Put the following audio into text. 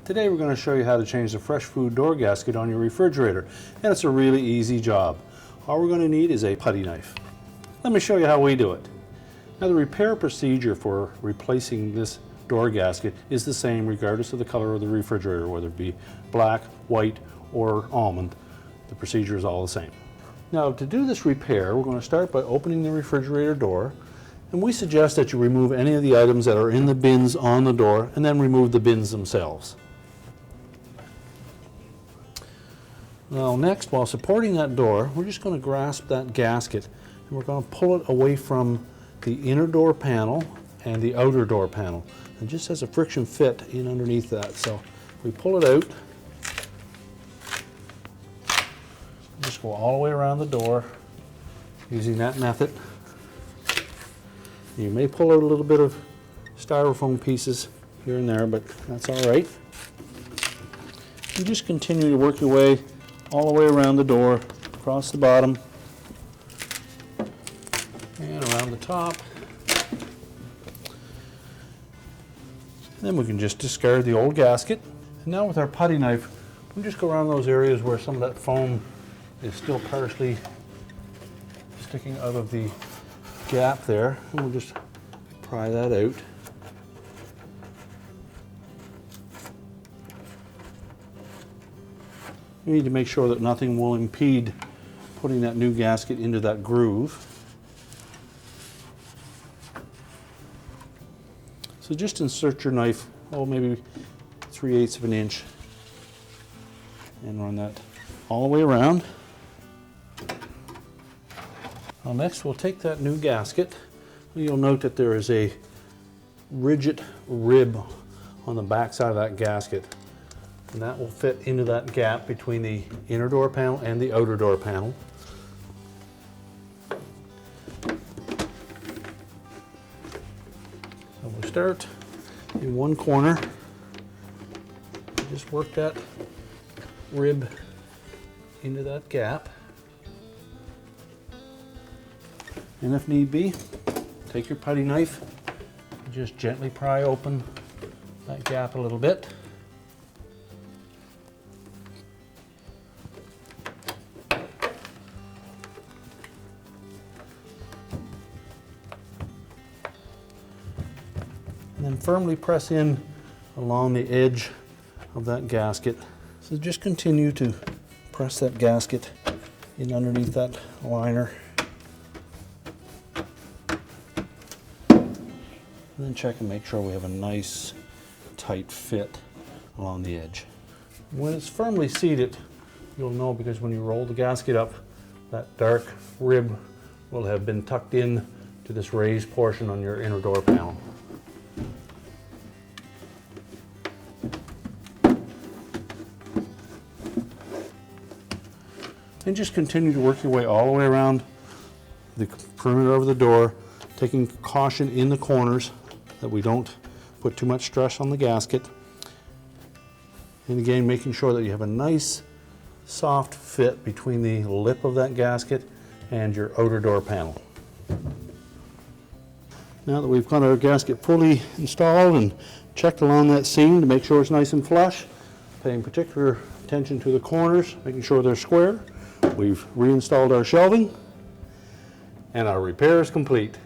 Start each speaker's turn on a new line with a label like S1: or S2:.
S1: Today we're going to show you how to change the Fresh Food Door Gasket on your refrigerator, and it's a really easy job. All we're going to need is a putty knife. Let me show you how we do it. Now the repair procedure for replacing this door gasket is the same regardless of the color of the refrigerator, whether it be black, white, or almond. The procedure is all the same. Now to do this repair, we're going to start by opening the refrigerator door, and we suggest that you remove any of the items that are in the bins on the door and then remove the bins themselves. Now next, while supporting that door, we're just going to grasp that gasket and we're going to pull it away from the inner door panel and the outer door panel. It just has a friction fit in underneath that. So we pull it out, just go all the way around the door using that method. You may pull out a little bit of styrofoam pieces here and there, but that's all right. You just continue to work your way all the way around the door, across the bottom, and around the top. And then we can just discard the old gasket. And now with our putty knife, we'll just go around those areas where some of that foam is still partially sticking out of the gap there, and we'll just pry that out. You need to make sure that nothing will impede putting that new gasket into that groove. So just insert your knife, maybe 3/8 of an inch, and run that all the way around. Now next we'll take that new gasket. You'll note that there is a rigid rib on the back side of that gasket. And that will fit into that gap between the inner door panel and the outer door panel. So we'll start in one corner. Just work that rib into that gap. And if need be, take your putty knife and just gently pry open that gap a little bit. And then firmly press in along the edge of that gasket. So just continue to press that gasket in underneath that liner. And then check and make sure we have a nice tight fit along the edge. When it's firmly seated, you'll know because when you roll the gasket up, that dark rib will have been tucked in to this raised portion on your inner door panel. And just continue to work your way all the way around the perimeter of the door, taking caution in the corners that we don't put too much stress on the gasket. And again, making sure that you have a nice soft fit between the lip of that gasket and your outer door panel. Now that we've got our gasket fully installed and checked along that seam to make sure it's nice and flush, paying particular attention to the corners, making sure they're square. We've reinstalled our shelving, and our repair is complete.